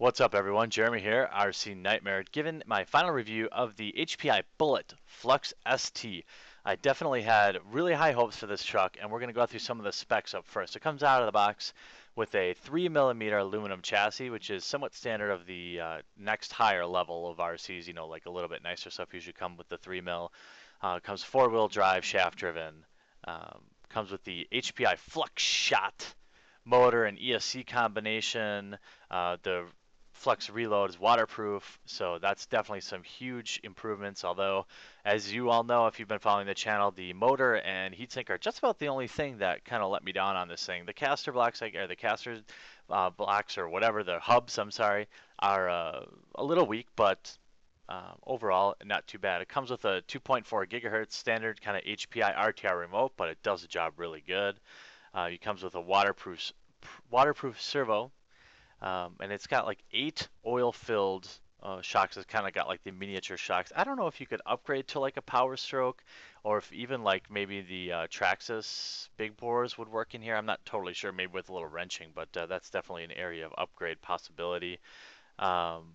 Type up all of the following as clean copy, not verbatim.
What's up everyone, Jeremy here, RC Nightmare, giving my final review of the HPI Bullet Flux ST. I definitely had really high hopes for this truck, and we're going to go through some of the specs up first. It comes out of the box with a 3mm aluminum chassis, which is somewhat standard of the next higher level of RCs, like a little bit nicer stuff usually come with the 3mm. Comes four-wheel drive, shaft driven. Comes with the HPI Flux Shot motor and ESC combination. The Flux Reload is waterproof, so that's definitely some huge improvements. Although, as you all know, if you've been following the channel, the motor and heatsink are just about the only thing that kind of let me down on this thing. The caster blocks, or the caster blocks, or whatever, the hubs, I'm sorry, are a little weak, but overall, not too bad. It comes with a 2.4 gigahertz standard kind of HPI RTR remote, but it does the job really good. It comes with a waterproof servo, and it's got like 8 oil-filled shocks. It's kind of got like the miniature shocks. I don't know if you could upgrade to like a Power Stroke, or if even like maybe the Traxxas big bores would work in here. I'm not totally sure, maybe with a little wrenching, but that's definitely an area of upgrade possibility. Um,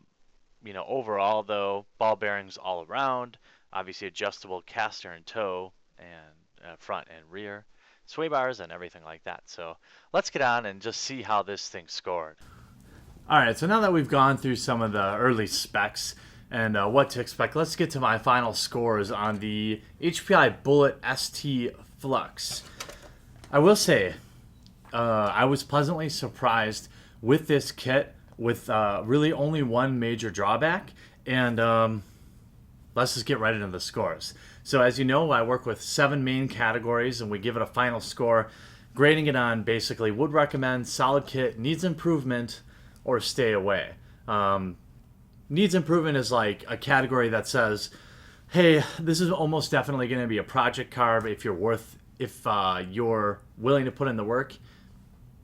Overall though, ball bearings all around, obviously adjustable caster and toe, and front and rear, sway bars and everything like that. So let's get on and just see how this thing scored. All right, so now that we've gone through some of the early specs and what to expect, let's get to my final scores on the HPI Bullet ST Flux. I will say, I was pleasantly surprised with this kit with really only one major drawback, and let's just get right into the scores. So as you know, I work with 7 main categories, and we give it a final score, grading it on basically would recommend, solid kit, needs improvement, or stay away. Needs improvement is like a category that says, hey, this is almost definitely going to be a project car if you're willing to put in the work,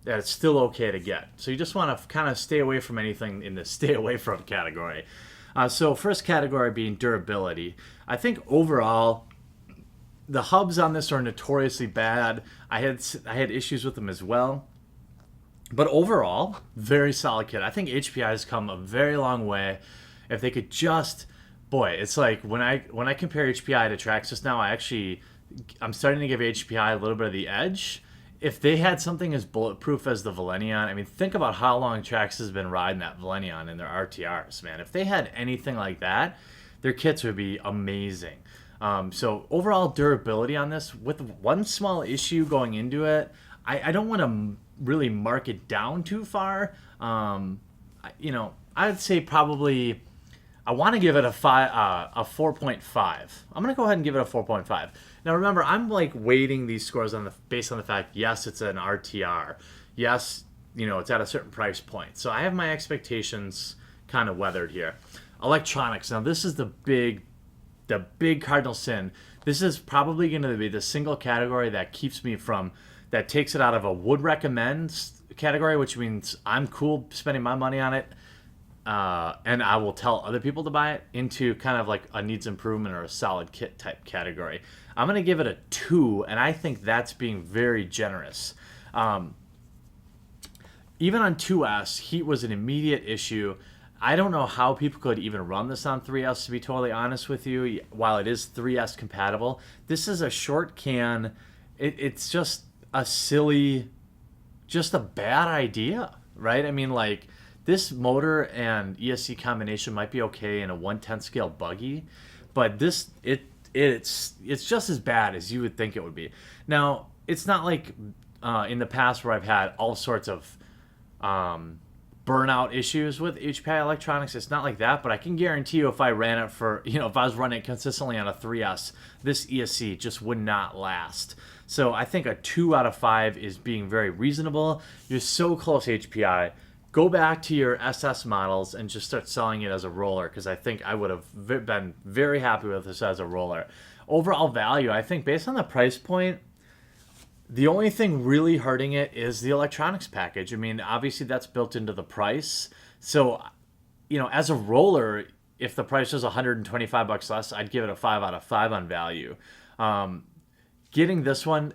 that it's still okay to get. So you just want to kind of stay away from anything in the stay away from category. So first category being durability. I think overall, the hubs on this are notoriously bad. I had issues with them as well. But overall, very solid kit. I think HPI has come a very long way. If they could just, boy, it's like when I compare HPI to Traxxas now, I'm starting to give HPI a little bit of the edge. If they had something as bulletproof as the Valenion, I mean, think about how long Traxxas has been riding that Valenion in their RTRs, man. If they had anything like that, their kits would be amazing. So overall durability on this, with one small issue going into it, I don't want to really mark it down too far. I'd say probably I want to give it a 4.5. I'm gonna go ahead and give it a 4.5. Now remember, I'm like weighting these scores based on the fact, yes, it's an RTR, yes, it's at a certain price point. So I have my expectations kind of weathered here. Electronics. Now this is the big cardinal sin. This is probably going to be the single category that takes it out of a would recommend category, which means I'm cool spending my money on it, and I will tell other people to buy it, into kind of like a needs improvement or a solid kit type category. I'm going to give it a 2, and I think that's being very generous. Even on 2S, heat was an immediate issue. I don't know how people could even run this on 3S, to be totally honest with you, while it is 3S compatible. This is a short can. It's just a silly, just a bad idea, right? I mean, like, this motor and ESC combination might be okay in a 1/10 scale buggy, but it's just as bad as you would think it would be. Now, it's not like in the past where I've had all sorts of burnout issues with HPI electronics. It's not like that, but I can guarantee you if I ran it if I was running it consistently on a 3S, this ESC just would not last. So I think a 2 out of 5 is being very reasonable. You're so close, HPI. Go back to your SS models and just start selling it as a roller, because I think I would have been very happy with this as a roller. Overall value, I think based on the price point, the only thing really hurting it is the electronics package. I mean, obviously that's built into the price. So, as a roller, if the price was $125 less, I'd give it a 5 out of 5 on value. Getting this one,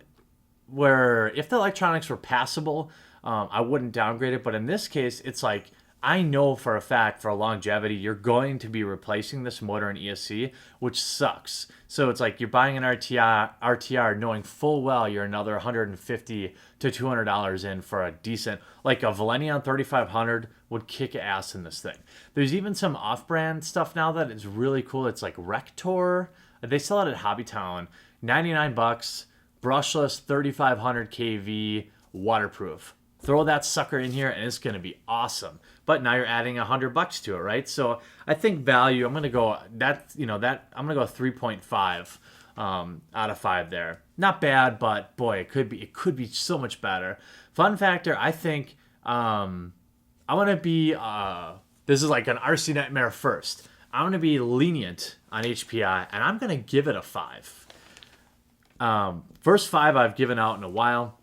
where if the electronics were passable, I wouldn't downgrade it. But in this case, it's like I know for a fact for longevity, you're going to be replacing this motor and ESC, which sucks. So it's like you're buying an RTR knowing full well you're another $150 to $200 in for a decent, like a Valenion 3500 would kick ass in this thing. There's even some off-brand stuff now that is really cool. It's like Rector. They sell it at Hobbytown. 99 bucks, brushless, 3500 kV, waterproof. Throw that sucker in here and it's going to be awesome. But now you're adding $100 to it, right? So I think value, I'm going to go I'm going to go 3.5 out of 5 there. Not bad, but boy, it could be so much better. Fun factor, I think I want to be this is like an RC Nightmare first. I'm going to be lenient on HPI and I'm going to give it a 5. First 5 I've given out in a while.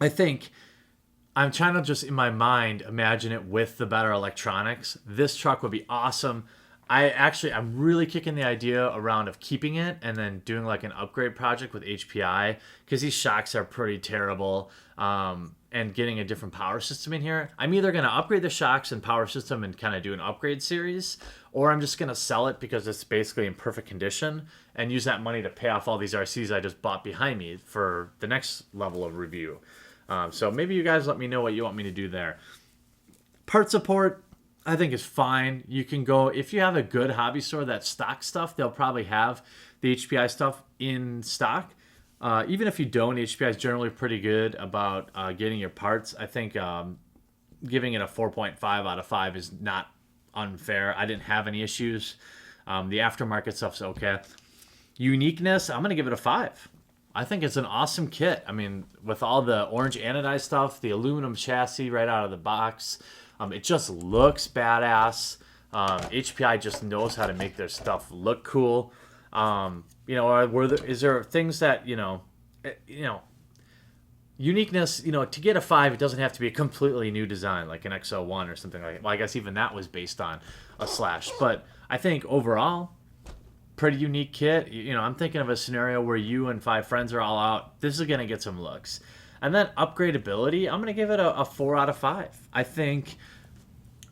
I think I'm trying to just in my mind imagine it with the better electronics. This truck would be awesome. I'm really kicking the idea around of keeping it and then doing like an upgrade project with HPI because these shocks are pretty terrible. And getting a different power system in here. I'm either going to upgrade the shocks and power system and kind of do an upgrade series, or I'm just going to sell it because it's basically in perfect condition and use that money to pay off all these RCs I just bought behind me for the next level of review. So maybe you guys let me know what you want me to do there. Part support, I think is fine. You can go, if you have a good hobby store that stocks stuff, they'll probably have the HPI stuff in stock. Even if you don't, HPI is generally pretty good about getting your parts. I think giving it a 4.5 out of 5 is not unfair. I didn't have any issues. The aftermarket stuff's okay. Uniqueness, I'm going to give it a 5. I think it's an awesome kit. I mean, with all the orange anodized stuff, the aluminum chassis right out of the box, it just looks badass. HPI just knows how to make their stuff look cool. Is there things that, uniqueness, to get a 5, it doesn't have to be a completely new design like an XO1 or something like that. Well, I guess even that was based on a Slash. But I think overall, pretty unique kit. I'm thinking of a scenario where you and 5 friends are all out. This is going to get some looks. And then upgradability, I'm going to give it a 4 out of 5. I think,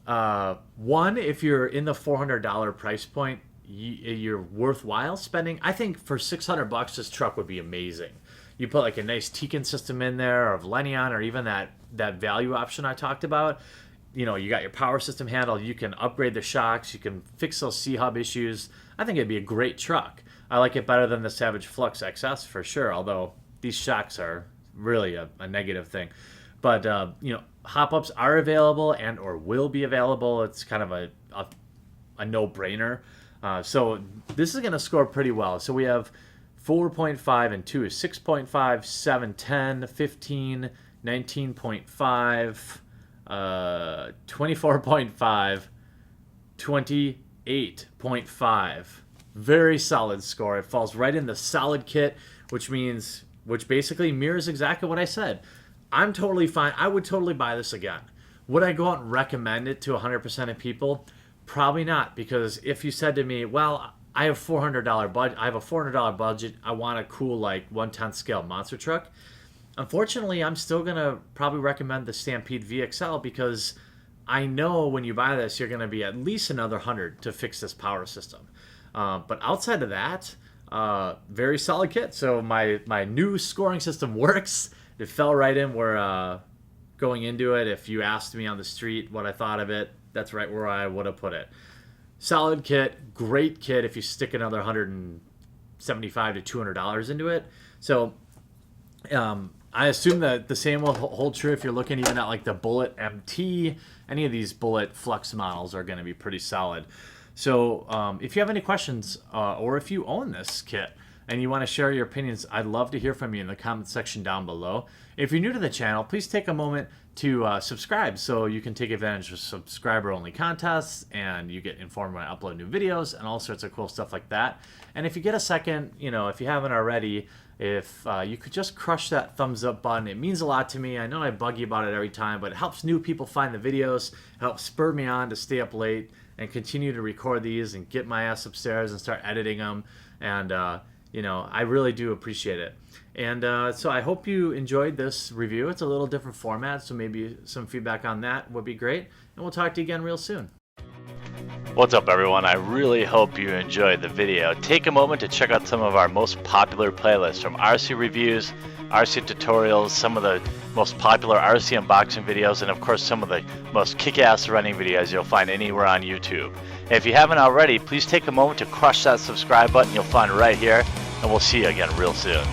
one, if you're in the $400 price point, you're worthwhile spending. I think for $600 this truck would be amazing. You put like a nice Tekin system in there, or Valenion, or even that value option I talked about. You got your power system handled. You can upgrade the shocks. You can fix those C-hub issues. I think it'd be a great truck. I like it better than the Savage Flux XS for sure, although these shocks are really a negative thing. But, hop-ups are available and or will be available. It's kind of a no-brainer. So this is going to score pretty well. So we have 4.5 and 2 is 6.5, 7, 10, 15, 19.5, 24.5, 28.5. Very solid score. It falls right in the solid kit, which basically mirrors exactly what I said. I'm totally fine. I would totally buy this again. Would I go out and recommend it to 100% of people? Probably not, because if you said to me, well, I have $400 budget. I have a $400 budget. I want a cool, like 1/10 scale monster truck. Unfortunately, I'm still gonna probably recommend the Stampede VXL because I know when you buy this, you're gonna be at least another 100 to fix this power system. But outside of that, very solid kit. So my new scoring system works. It fell right in where going into it. If you asked me on the street what I thought of it, that's right where I would have put it. Solid kit, great kit if you stick another $175 to $200 into it. So I assume that the same will hold true if you're looking even at like the Bullet MT. Any of these Bullet Flux models are going to be pretty solid. So if you have any questions or if you own this kit and you want to share your opinions, I'd love to hear from you in the comment section down below. If you're new to the channel, please take a moment to subscribe so you can take advantage of subscriber-only contests and you get informed when I upload new videos and all sorts of cool stuff like that. And if you get a second, if you haven't already, if you could just crush that thumbs up button, it means a lot to me. I know I bug you about it every time, but it helps new people find the videos, it helps spur me on to stay up late and continue to record these and get my ass upstairs and start editing them. And I really do appreciate it. And so I hope you enjoyed this review. It's a little different format, so maybe some feedback on that would be great. And we'll talk to you again real soon. What's up, everyone? I really hope you enjoyed the video. Take a moment to check out some of our most popular playlists, from RC reviews, RC tutorials, some of the most popular RC unboxing videos, and of course some of the most kick-ass running videos you'll find anywhere on YouTube. And if you haven't already, please take a moment to crush that subscribe button you'll find right here, and we'll see you again real soon.